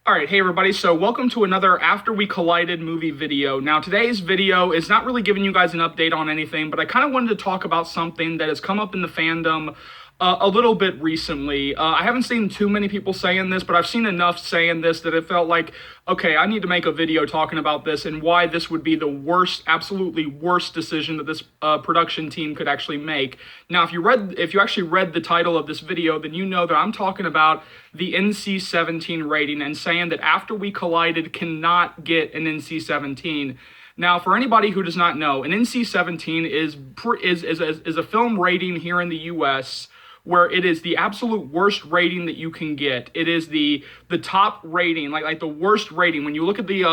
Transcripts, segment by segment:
Alright, hey everybody, so welcome to another After We Collided movie video. Now today's video is not really giving you guys an update on anything, but I kind of wanted to talk about something that has come up in the fandom a little bit recently. I haven't seen too many people saying this, but I've seen enough saying this that it felt like, okay, I need to make a video talking about this and why this would be the worst, absolutely worst decision that this production team could actually make. Now, if you actually read the title of this video, then you know that I'm talking about the NC-17 rating and saying that After We Collided cannot get an NC-17. Now, for anybody who does not know, an NC-17 is a film rating here in the U.S. where it is the absolute worst rating that you can get. It is the top rating, like the worst rating. When you look at the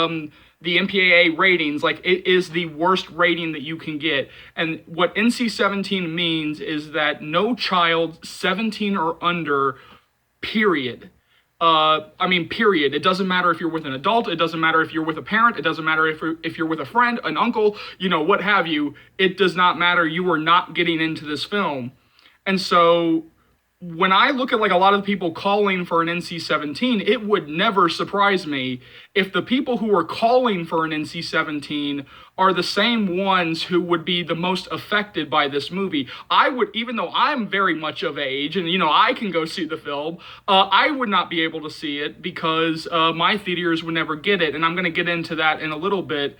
MPAA ratings, like it is the worst rating that you can get. And what NC-17 means is that no child 17 or under, period. Period. It doesn't matter if you're with an adult. It doesn't matter if you're with a parent. It doesn't matter if you're with a friend, an uncle, what have you. It does not matter. You are not getting into this film. And so when I look at like a lot of people calling for an NC-17, it would never surprise me if the people who are calling for an NC-17 are the same ones who would be the most affected by this movie. I would, even though I'm very much of age and, I can go see the film, I would not be able to see it because my theaters would never get it. And I'm going to get into that in a little bit.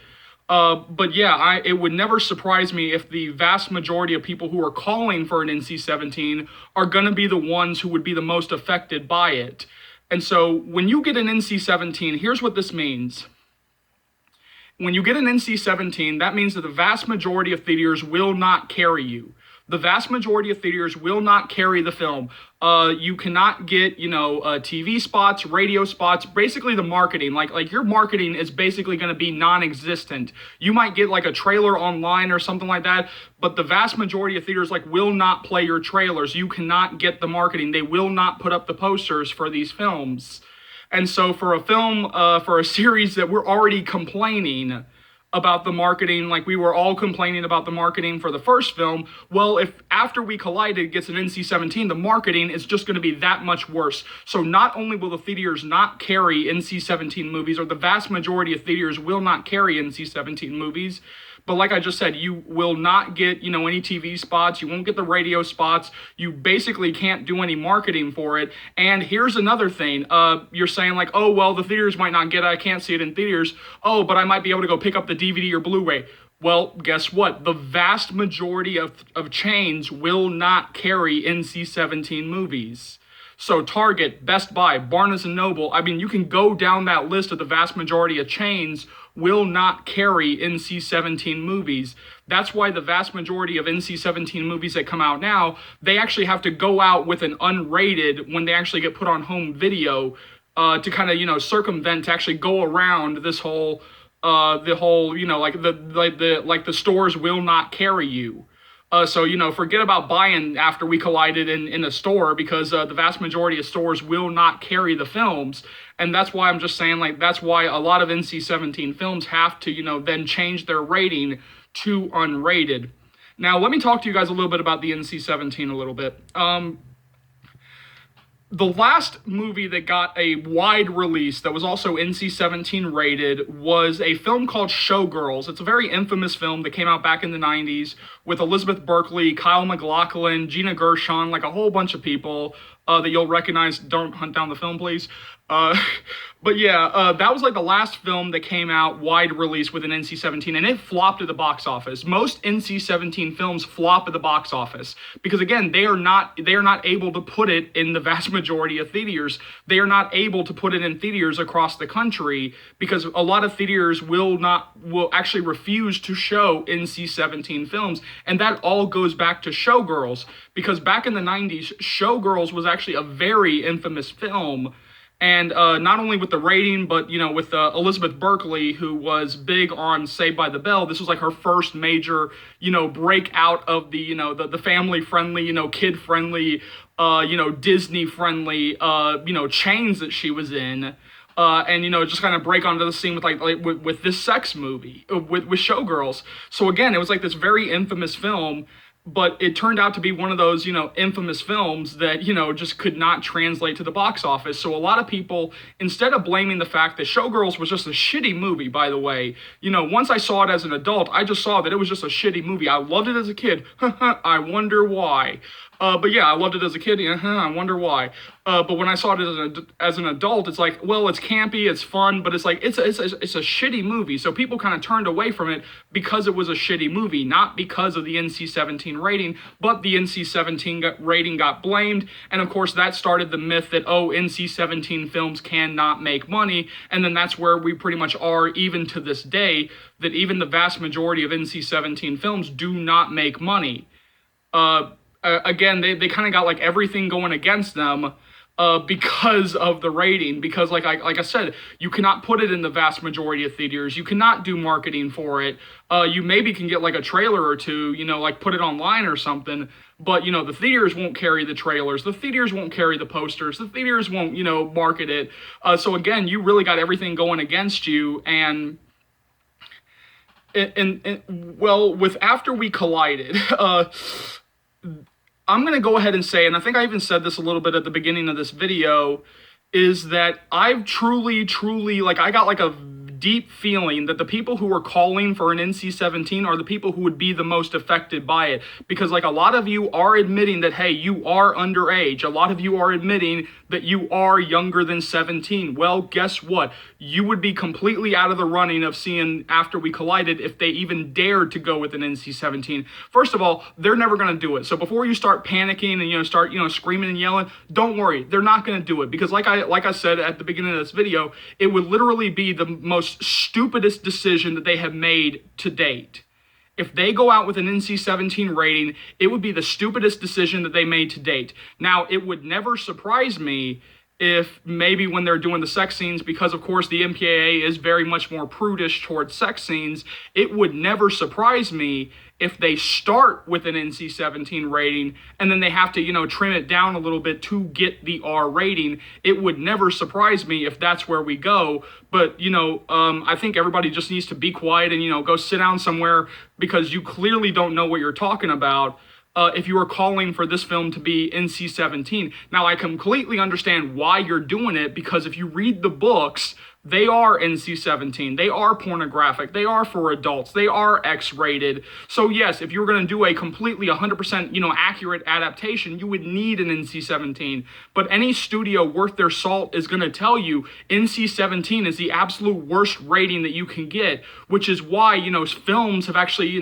But yeah, it would never surprise me if the vast majority of people who are calling for an NC-17 are going to be the ones who would be the most affected by it. And so when you get an NC-17, here's what this means. When you get an NC-17, that means that the vast majority of theaters will not carry you. The vast majority of theaters will not carry the film. You cannot get, TV spots, radio spots, basically the marketing. Like your marketing is basically going to be non-existent. You might get like a trailer online or something like that, but the vast majority of theaters will not play your trailers. You cannot get the marketing. They will not put up the posters for these films. And so for a film, for a series that we're already complaining about the marketing, like we were all complaining about the marketing for the first film, well, if After We Collided gets an NC-17, the marketing is just going to be that much worse. So not only will the theaters not carry NC-17 movies, or the vast majority of theaters will not carry NC-17 movies, but like I just said, you will not get, any TV spots. You won't get the radio spots. You basically can't do any marketing for it. And here's another thing. You're saying like, oh, well, the theaters might not get it. I can't see it in theaters. Oh, but I might be able to go pick up the DVD or Blu-ray. Well, guess what? The vast majority of chains will not carry NC-17 movies. So Target, Best Buy, Barnes & Noble, you can go down that list of the vast majority of chains will not carry NC-17 movies. That's why the vast majority of NC-17 movies that come out now, they actually have to go out with an unrated when they actually get put on home video to kind of, circumvent, to actually go around this whole, the stores will not carry you. So, forget about buying After We Collided in a store because the vast majority of stores will not carry the films. And that's why I'm just saying, that's why a lot of NC-17 films have to, then change their rating to unrated. Now, let me talk to you guys a little bit about the NC-17 a little bit. The last movie that got a wide release that was also NC-17 rated was a film called Showgirls. It's a very infamous film that came out back in the 90s with Elizabeth Berkley, Kyle MacLachlan, Gina Gershon, like a whole bunch of people that you'll recognize. Don't hunt down the film, please. But yeah, that was like the last film that came out wide release with an NC-17, and it flopped at the box office. Most NC-17 films flop at the box office because, again, they are not able to put it in the vast majority of theaters. They are not able to put it in theaters across the country because a lot of theaters will actually refuse to show NC-17 films, and that all goes back to Showgirls because back in the 90s, Showgirls was actually a very infamous film. And not only with the rating, but, with Elizabeth Berkley, who was big on Saved by the Bell. This was like her first major, breakout of the, the family-friendly, kid-friendly, Disney-friendly, chains that she was in. And, just kind of break onto the scene with this sex movie, with Showgirls. So again, it was like this very infamous film. but it turned out to be one of those, infamous films that, just could not translate to the box office. So a lot of people, instead of blaming the fact that Showgirls was just a shitty movie, by the way, once I saw it as an adult, I just saw that it was just a shitty movie. I loved it as a kid. I wonder why. But yeah, I loved it as a kid. I wonder why. But when I saw it as an adult, it's like, well, it's campy, it's fun, but it's like it's a shitty movie. So people kind of turned away from it because it was a shitty movie, not because of the NC-17 rating, but the NC-17 rating got blamed, and of course that started the myth that NC-17 films cannot make money, and then that's where we pretty much are even to this day. That even the vast majority of NC-17 films do not make money. Again, they kind of got like everything going against them because of the rating. Because like I said, you cannot put it in the vast majority of theaters. You cannot do marketing for it. You maybe can get like a trailer or two, like put it online or something. But the theaters won't carry the trailers. The theaters won't carry the posters. The theaters won't market it. So again, you really got everything going against you. And well, with After We Collided, I'm going to go ahead and say, and I think I even said this a little bit at the beginning of this video, is that I've truly, like, I got like a deep feeling that the people who are calling for an NC-17 are the people who would be the most affected by it. Because like a lot of you are admitting that, hey, you are underage. A lot of you are admitting that you are younger than 17. Well, guess what? You would be completely out of the running of seeing After We Collided if they even dared to go with an NC-17. First of all, they're never going to do it. So before you start panicking and start screaming and yelling, don't worry, they're not going to do it. Because like I said at the beginning of this video, it would literally be the most stupidest decision that they have made to date. If they go out with an NC-17 rating, it would be the stupidest decision that they made to date. Now, it would never surprise me if maybe when they're doing the sex scenes, because of course the MPAA is very much more prudish towards sex scenes, it would never surprise me if they start with an NC-17 rating and then they have to, trim it down a little bit to get the R rating. It would never surprise me if that's where we go. But, I think everybody just needs to be quiet and, go sit down somewhere, because you clearly don't know what you're talking about. If you are calling for this film to be NC-17. Now, I completely understand why you're doing it, because if you read the books, they are NC-17. They are pornographic. They are for adults. They are X-rated. So yes, if you're going to do a completely 100%, accurate adaptation, you would need an NC-17. But any studio worth their salt is going to tell you NC-17 is the absolute worst rating that you can get, which is why, films have actually,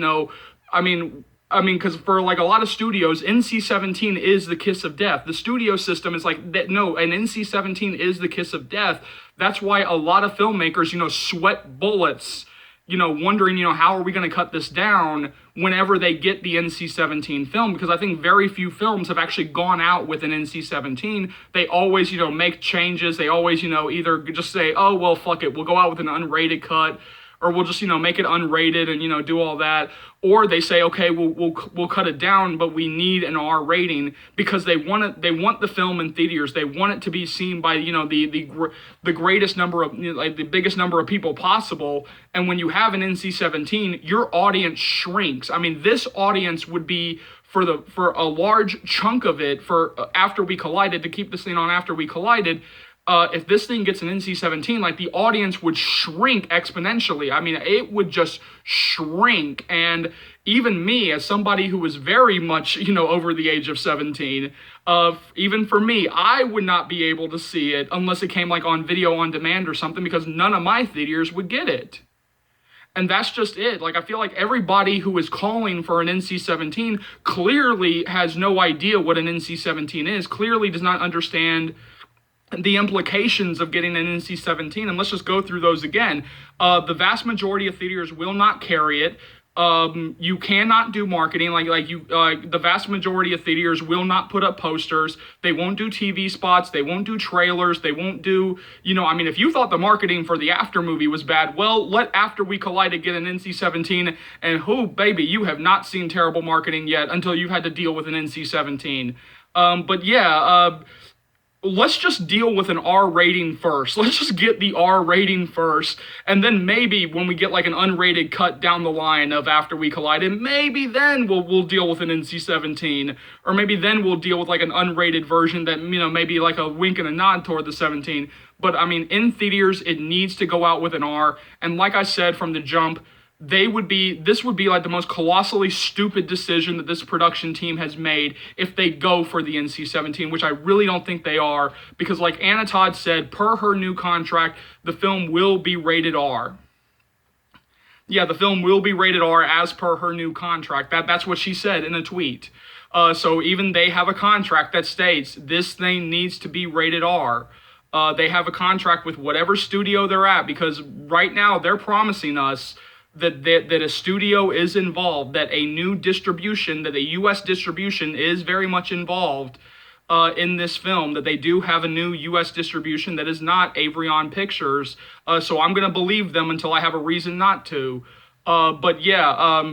because for like a lot of studios, NC-17 is the kiss of death. The studio system is like, that. No, an NC-17 is the kiss of death. That's why a lot of filmmakers, sweat bullets, wondering, how are we going to cut this down whenever they get the NC-17 film, because I think very few films have actually gone out with an NC-17. They always, make changes. They always, either just say, oh, well, fuck it, we'll go out with an unrated cut, or we'll just, make it unrated and, do all that. Or they say, okay, we'll cut it down, but we need an R rating, because they want the film in theaters. They want it to be seen by, the greatest number of, like the biggest number of people possible. And when you have an NC-17, your audience shrinks. I mean, this audience would be for a large chunk of it for After We Collided, to keep this thing on After We Collided. If this thing gets an NC-17, like the audience would shrink exponentially. I mean, it would just shrink. And even me, as somebody who was very much, over the age of 17, even for me, I would not be able to see it unless it came like on video on demand or something, because none of my theaters would get it. And that's just it. Like, I feel like everybody who is calling for an NC-17 clearly has no idea what an NC-17 is, clearly does not understand the implications of getting an NC-17, and let's just go through those again. The vast majority of theaters will not carry it. You cannot do marketing, the vast majority of theaters will not put up posters. They won't do TV spots. They won't do trailers. They won't do, if you thought the marketing for the After movie was bad, well, let After We Collided get an NC-17, and baby, you have not seen terrible marketing yet until you've had to deal with an NC-17. But yeah, let's just deal with an R rating first. Let's just get the R rating first, and then maybe when we get like an unrated cut down the line of After We Collided, maybe then we'll deal with an NC-17, or maybe then we'll deal with like an unrated version that, you know, maybe like a wink and a nod toward the 17. But I mean, in theaters, it needs to go out with an R, and like I said from the jump, this would be like the most colossally stupid decision that this production team has made if they go for the NC-17, which I really don't think they are, because like Anna Todd said, per her new contract, the film will be rated R. Yeah, the film will be rated R as per her new contract. That's what she said in a tweet. So even they have a contract that states this thing needs to be rated R. They have a contract with whatever studio they're at, because right now they're promising us that a studio is involved, that a new distribution, that a U.S. distribution is very much involved in this film, that they do have a new U.S. distribution that is not Avrion Pictures. So I'm going to believe them until I have a reason not to. But yeah,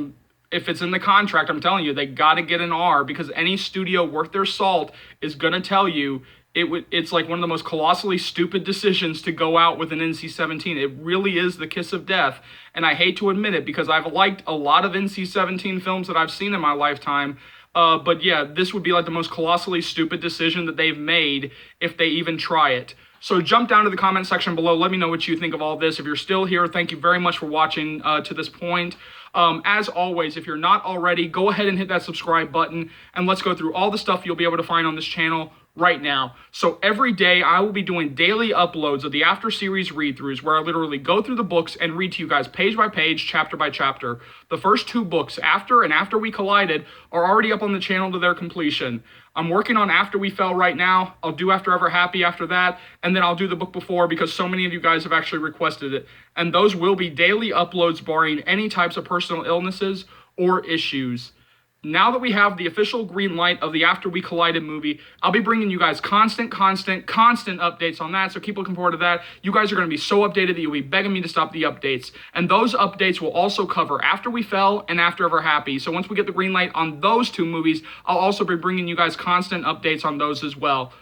if it's in the contract, I'm telling you, they got to get an R, because any studio worth their salt is going to tell you it's like one of the most colossally stupid decisions to go out with an NC-17. It really is the kiss of death, and I hate to admit it because I've liked a lot of NC-17 films that I've seen in my lifetime, but yeah, this would be like the most colossally stupid decision that they've made if they even try it. So jump down to the comment section below. Let me know what you think of all this. If you're still here, thank you very much for watching to this point. As always, if you're not already, go ahead and hit that subscribe button, and let's go through all the stuff you'll be able to find on this channel right now. So every day I will be doing daily uploads of the After series read-throughs, where I literally go through the books and read to you guys page by page, chapter by chapter. The first two books, After and After We Collided, are already up on the channel to their completion. I'm working on After We Fell right now. I'll do After Ever Happy after that, and then I'll do the book before, because so many of you guys have actually requested it. And those will be daily uploads barring any types of personal illnesses or issues. Now that we have the official green light of the After We Collided movie, I'll be bringing you guys constant updates on that, so keep looking forward to that. You guys are going to be so updated that you'll be begging me to stop the updates. And those updates will also cover After We Fell and After Ever Happy. So once we get the green light on those two movies, I'll also be bringing you guys constant updates on those as well.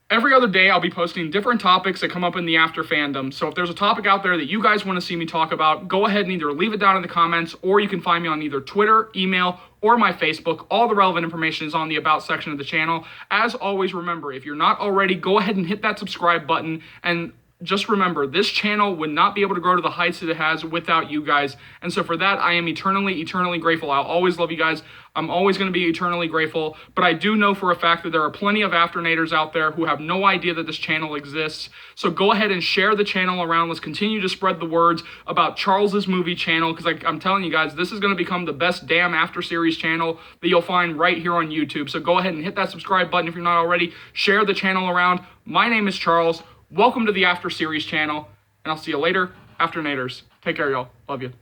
Every other day, I'll be posting different topics that come up in the After fandom. So if there's a topic out there that you guys want to see me talk about, go ahead and either leave it down in the comments, or you can find me on either Twitter, email, or my Facebook. All the relevant information is on the About section of the channel. As always, remember, if you're not already, go ahead and hit that subscribe button, and just remember, this channel would not be able to grow to the heights that it has without you guys. And so for that, I am eternally grateful. I'll always love you guys. I'm always going to be eternally grateful. But I do know for a fact that there are plenty of Afternators out there who have no idea that this channel exists. So go ahead and share the channel around. Let's continue to spread the words about Charles's movie channel, because I'm telling you guys, this is going to become the best damn After series channel that you'll find right here on YouTube. So go ahead and hit that subscribe button if you're not already. Share the channel around. My name is Charles. Welcome to the After series channel, and I'll see you later, Afternators. Take care, y'all. Love you.